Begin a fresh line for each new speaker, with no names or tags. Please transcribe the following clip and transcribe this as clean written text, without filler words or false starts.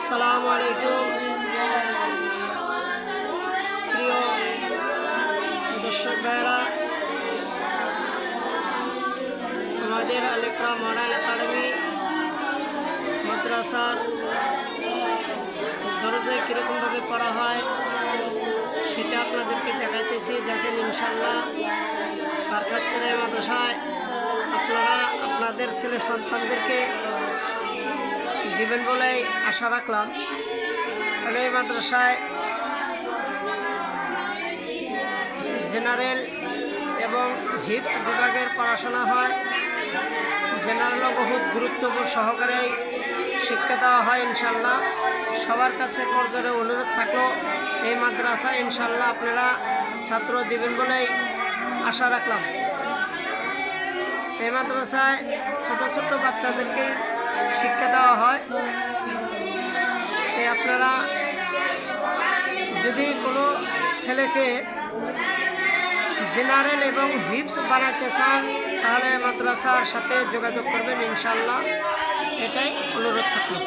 আসসালামু আলাইকুম প্রিয় দর্শক ভাইরা, আমাদের আল ইকরাম মডেল একাডেমি মাদ্রাসার দরজায় কীরকমভাবে পড়া হয় সেটা আপনাদেরকে দেখাইতেছি। দেখেন ইনশাল্লাহ তার কাছ করে মাদ্রাসায় আপনারা আপনাদের ছেলে সন্তানদেরকে দিবেন বলেই আশা রাখলাম। কারণ এই মাদ্রাসায় জেনারেল এবং হিপস বিভাগের পড়াশোনা হয়। জেনারেলও বহুত গুরুত্বপূর্ণ সহকারে শিক্ষা দেওয়া হয়। ইনশাল্লাহ সবার কাছে করজোরে অনুরোধ থাকলো এই মাদ্রাসা ইনশাল্লাহ আপনারা ছাত্র দিবেন বলেই আশা রাখলাম। এই মাদ্রাসায় ছোট ছোট বাচ্চাদেরকে শিক্ষা দেওয়া হয়। আপনারা যদি কোনো ছেলেকে জেনারেল এবং হিপস বানাতে চান তাহলে মাদ্রাসার সাথে যোগাযোগ করবেন ইনশাল্লাহ, এটাই অনুরোধ থাকলো।